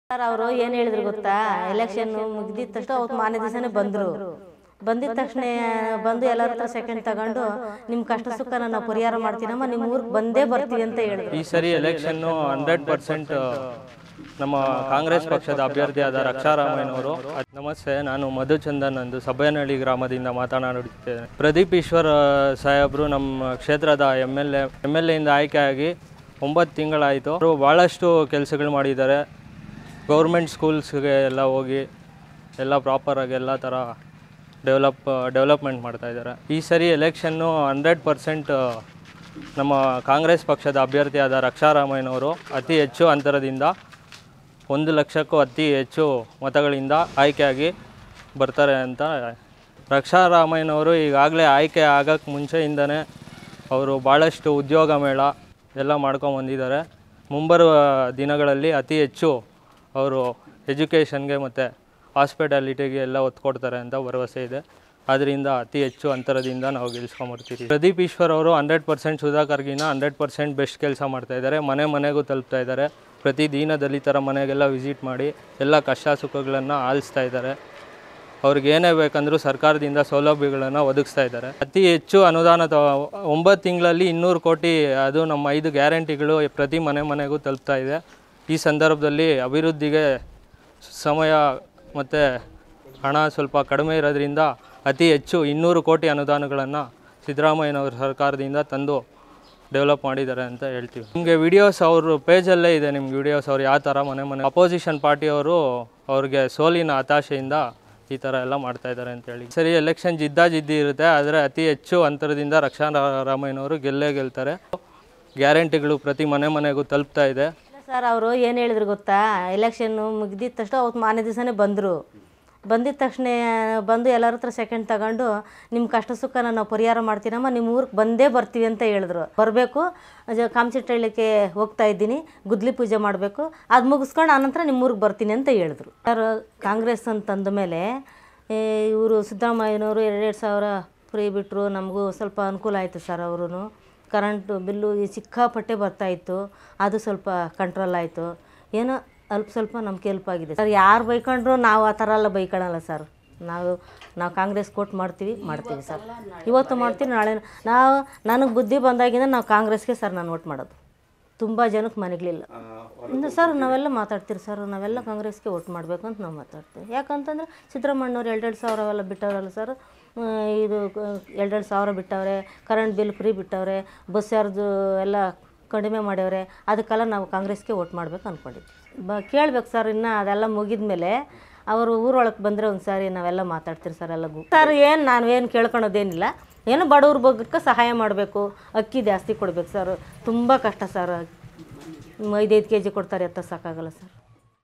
Sir ಅವರು ಏನು ಹೇಳಿದ್ರು ಗೊತ್ತಾ, ಎಲೆಕ್ಷನ್ ಮುಗಿದಿದ ತಕ್ಷಣ ಅವತ್ತು ಮಾರನೇ ದಿವಸನೇ ಬಂದರು. ಬಂದಿದ ತಕ್ಷಣ ಬಂದು ಎಲ್ಲರ ಹತ್ರ ಸೆಕೆಂಡ್ ತಗೊಂಡು ನಿಮ್ಮ ಕಷ್ಟ ಸುಖನ ನಾವು ಪರಿಹಾರ ಮಾಡ್ತೀನಮ್ಮ, ನಿಮ್ಮ ಊರಿಗೆ ಬಂದೇ ಬರ್ತೀವಿ ಅಂತ ಹೇಳಿದ್ರು. ಈ ಸರಿ ಎಲೆಕ್ಷನ್ನು 100% ನಮ್ಮ ಕಾಂಗ್ರೆಸ್ ಪಕ್ಷದ ಅಭ್ಯರ್ಥಿಯಾದ ರಕ್ಷಾರಾಮಯ್ಯನವರು. ನಮಸ್ತೆ, ನಾನು ಮಧುಚಂದನ್ ಅಂದು ಸಬ್ಬಯ್ಯನಹಳ್ಳಿ ಗ್ರಾಮದಿಂದ ಮಾತನಾಡುತ್ತಿದ್ದೇನೆ. ಪ್ರದೀಪ್ ಈಶ್ವರ್ ಸಾಹೇಬರು ನಮ್ಮ ಕ್ಷೇತ್ರದ ಎಮ್ ಎಲ್ ಎ ಇಂದ ಆಯ್ಕೆಯಾಗಿ 9 ತಿಂಗಳಾಯಿತು. ಅವರು ಭಾಳಷ್ಟು ಕೆಲಸಗಳು ಮಾಡಿದ್ದಾರೆ. ಗೌರ್ಮೆಂಟ್ ಸ್ಕೂಲ್ಸ್ಗೆ ಎಲ್ಲ ಹೋಗಿ ಎಲ್ಲ ಪ್ರಾಪರಾಗಿ ಎಲ್ಲ ಥರ ಡೆವಲಪ್ಮೆಂಟ್ ಮಾಡ್ತಾಯಿದ್ದಾರೆ. ಈ ಸರಿ ಎಲೆಕ್ಷನ್ನು 100% ನಮ್ಮ ಕಾಂಗ್ರೆಸ್ ಪಕ್ಷದ ಅಭ್ಯರ್ಥಿಯಾದ ರಕ್ಷಾರಾಮಯ್ಯನವರು ಅತಿ ಹೆಚ್ಚು ಅಂತರದಿಂದ 1 ಲಕ್ಷಕ್ಕೂ ಅತಿ ಹೆಚ್ಚು ಮತಗಳಿಂದ ಆಯ್ಕೆಯಾಗಿ ಬರ್ತಾರೆ ಅಂತ. ರಕ್ಷಾರಾಮಯ್ಯನವರು ಈಗಾಗಲೇ ಆಯ್ಕೆ ಆಗೋಕ್ಕೆ ಮುಂಚೆಯಿಂದನೇ ಅವರು ಭಾಳಷ್ಟು ಉದ್ಯೋಗ ಮೇಳ ಎಲ್ಲ ಮಾಡ್ಕೊಂಬಂದಿದ್ದಾರೆ. ಮುಂಬರುವ ದಿನಗಳಲ್ಲಿ ಅತಿ ಹೆಚ್ಚು ಅವರು ಎಜುಕೇಷನ್ಗೆ ಮತ್ತು ಹಾಸ್ಪಿಟಾಲಿಟಿಗೆ ಎಲ್ಲ ಒತ್ತು ಕೊಡ್ತಾರೆ ಅಂತ ಭರವಸೆ ಇದೆ. ಆದ್ದರಿಂದ ಅತಿ ಹೆಚ್ಚು ಅಂತರದಿಂದ ನಾವು ಗೆಲ್ಸ್ಕೊಂಬರ್ತೀವಿ. ಪ್ರದೀಪ್ ಈಶ್ವರ್ ಅವರು 100% ಸುಧಾಕರ್ಗಿನ 100% ಬೆಸ್ಟ್ ಕೆಲಸ ಮಾಡ್ತಾಯಿದ್ದಾರೆ. ಮನೆಗೂ ತಲುಪ್ತಾ ಇದ್ದಾರೆ. ಪ್ರತಿ ದೀನ ದಲಿತರ ಮನೆಗೆಲ್ಲ ವಿಸಿಟ್ ಮಾಡಿ ಎಲ್ಲ ಕಷ್ಟ ಸುಖಗಳನ್ನು ಆಲಿಸ್ತಾ ಇದ್ದಾರೆ. ಅವ್ರಿಗೆ ಏನೇ ಬೇಕಂದ್ರೂ ಸರ್ಕಾರದಿಂದ ಸೌಲಭ್ಯಗಳನ್ನು ಒದಗಿಸ್ತಾ ಇದ್ದಾರೆ. ಅತಿ ಹೆಚ್ಚು ಅನುದಾನ 9 ತಿಂಗಳಲ್ಲಿ 200 ಕೋಟಿ, ಅದು ನಮ್ಮ 5 ಗ್ಯಾರಂಟಿಗಳು ಪ್ರತಿ ಮನೆಗೂ ತಲುಪ್ತಾ ಇದೆ. ಈ ಸಂದರ್ಭದಲ್ಲಿ ಅಭಿವೃದ್ಧಿಗೆ ಸಮಯ ಮತ್ತು ಹಣ ಸ್ವಲ್ಪ ಕಡಿಮೆ ಇರೋದ್ರಿಂದ ಅತಿ ಹೆಚ್ಚು 200 ಕೋಟಿ ಅನುದಾನಗಳನ್ನು ಸಿದ್ದರಾಮಯ್ಯನವರ ಸರ್ಕಾರದಿಂದ ತಂದು ಡೆವಲಪ್ ಮಾಡಿದ್ದಾರೆ ಅಂತ ಹೇಳ್ತೀವಿ. ನಿಮಗೆ ವಿಡಿಯೋಸ್ ಅವ್ರ ಪೇಜಲ್ಲೇ ಇದೆ. ನಿಮ್ಗೆ ವಿಡಿಯೋಸ್ ಅವ್ರು ಯಾವ ಥರ ಮನೆ ಅಪೋಸಿಷನ್ ಪಾರ್ಟಿಯವರು ಅವ್ರಿಗೆ ಸೋಲಿನ ಹತಾಶೆಯಿಂದ ಈ ಥರ ಎಲ್ಲ ಮಾಡ್ತಾಯಿದ್ದಾರೆ ಅಂತೇಳಿ. ಸರಿ, ಎಲೆಕ್ಷನ್ ಜಿದ್ದಿ ಇರುತ್ತೆ, ಆದರೆ ಅತಿ ಹೆಚ್ಚು ಅಂತರದಿಂದ ರಕ್ಷಾರಾಮಯ್ಯನವರು ಗೆಲ್ತಾರೆ. ಗ್ಯಾರಂಟಿಗಳು ಪ್ರತಿ ಮನೆಗೂ ತಲುಪ್ತಾ ಇದೆ. ಸರ್ ಅವರು ಏನು ಹೇಳಿದ್ರು ಗೊತ್ತಾ, ಎಲೆಕ್ಷನ್ನು ಮುಗಿದಿದ ತಕ್ಷಣ ಅವತ್ತು ಮಾರನೇ ದಿವಸನೇ ಬಂದರು. ಬಂದಿದ ತಕ್ಷಣ ಬಂದು ಎಲ್ಲರ ಹತ್ರ ಸೆಕೆಂಡ್ ತಗೊಂಡು ನಿಮ್ಮ ಕಷ್ಟ ಸುಖನ ನಾವು ಪರಿಹಾರ ಮಾಡ್ತೀನಮ್ಮ, ನಿಮ್ಮ ಊರಿಗೆ ಬಂದೇ ಬರ್ತೀವಿ ಅಂತ ಹೇಳಿದ್ರು. ಬರಬೇಕು, ಕಾಮಚಿಟ್ಟಳ್ಳಿಕ್ಕೆ ಹೋಗ್ತಾ ಇದ್ದೀನಿ, ಗುದ್ಲಿ ಪೂಜೆ ಮಾಡಬೇಕು, ಅದು ಮುಗಿಸ್ಕೊಂಡು ಆನಂತರ ನಿಮ್ಮ ಊರಿಗೆ ಬರ್ತೀನಿ ಅಂತ ಹೇಳಿದ್ರು. ಸರ್ ಕಾಂಗ್ರೆಸ್ ಅಂತಂದ ಮೇಲೆ ಇವರು ಸಿದ್ದರಾಮಯ್ಯನವರು 2,000 ಫ್ರೀ ಬಿಟ್ಟರು. ನಮಗೂ ಸ್ವಲ್ಪ ಅನುಕೂಲ ಆಯಿತು ಸರ್. ಅವರು ಕರೆಂಟ್ ಬಿಲ್ಲು ಸಿಕ್ಕಾಪಟ್ಟೆ ಬರ್ತಾಯಿತ್ತು, ಅದು ಸ್ವಲ್ಪ ಕಂಟ್ರೋಲ್ ಆಯಿತು. ಏನೋ ಸ್ವಲ್ಪ ನಮ್ಗೆ ಹೆಲ್ಪ್ ಆಗಿದೆ ಸರ್. ಯಾರು ಬೈಕೊಂಡ್ರು ನಾವು ಆ ಥರ ಎಲ್ಲ ಬೈಕೊಳ್ಳಲ್ಲ ಸರ್. ನಾವು ಕಾಂಗ್ರೆಸ್ ಕೋಟ್ ಮಾಡ್ತೀವಿ ಸರ್. ಇವತ್ತು ಮಾಡ್ತೀವಿ, ನಾಳೆ ನನಗೆ ಬುದ್ಧಿ ಬಂದಾಗಿಂದ ನಾವು ಕಾಂಗ್ರೆಸ್ಗೆ ಸರ್ ನಾನು ವೋಟ್ ಮಾಡೋದು. ತುಂಬ ಜನಕ್ಕೆ ಮನೆಗಳಿಲ್ಲ ಇನ್ನು ಸರ್. ನಾವೆಲ್ಲ ಮಾತಾಡ್ತೀರಿ ಸರ್, ನಾವೆಲ್ಲ ಕಾಂಗ್ರೆಸ್ಗೆ ವೋಟ್ ಮಾಡಬೇಕು ಅಂತ ನಾವು ಮಾತಾಡ್ತೀವಿ. ಯಾಕಂತಂದರೆ ಸಿದ್ದರಾಮಯ್ಯನವ್ರು 2,000 ಅವೆಲ್ಲ ಬಿಟ್ಟವರಲ್ಲ ಸರ್. ಇದು 2,000 ಬಿಟ್ಟವ್ರೆ, ಕರೆಂಟ್ ಬಿಲ್ ಫ್ರೀ ಬಿಟ್ಟವ್ರೆ, ಬಸ್ ಚಾರ್ಜ್ ಎಲ್ಲ ಕಡಿಮೆ ಮಾಡ್ಯವ್ರೆ. ಅದಕ್ಕೆಲ್ಲ ನಾವು ಕಾಂಗ್ರೆಸ್ಗೆ ವೋಟ್ ಮಾಡಬೇಕು ಅಂದ್ಕೊಂಡಿದ್ವಿ. ಕೇಳ್ಬೇಕು ಸರ್. ಇನ್ನು ಅದೆಲ್ಲ ಮುಗಿದ ಮೇಲೆ ಅವರು ಊರೊಳಗೆ ಬಂದರೆ ಒಂದು ಸಾರಿ ನಾವೆಲ್ಲ ಮಾತಾಡ್ತೀರಿ ಸರ್ ಎಲ್ಲಗೂ. ಸರ್ ನಾವೇನು ಕೇಳ್ಕೊಳೋದೇನಿಲ್ಲ, ಏನೋ ಬಡವ್ರ ಬಗ್ಗೆ ಸಹಾಯ ಮಾಡಬೇಕು. ಅಕ್ಕಿ ಜಾಸ್ತಿ ಕೊಡ್ಬೇಕು ಸರ್. ತುಂಬ ಕಷ್ಟ ಸರ್. 5 kg ಕೊಡ್ತಾರೆ, ಎತ್ತ ಸಾಕಾಗಲ್ಲ ಸರ್.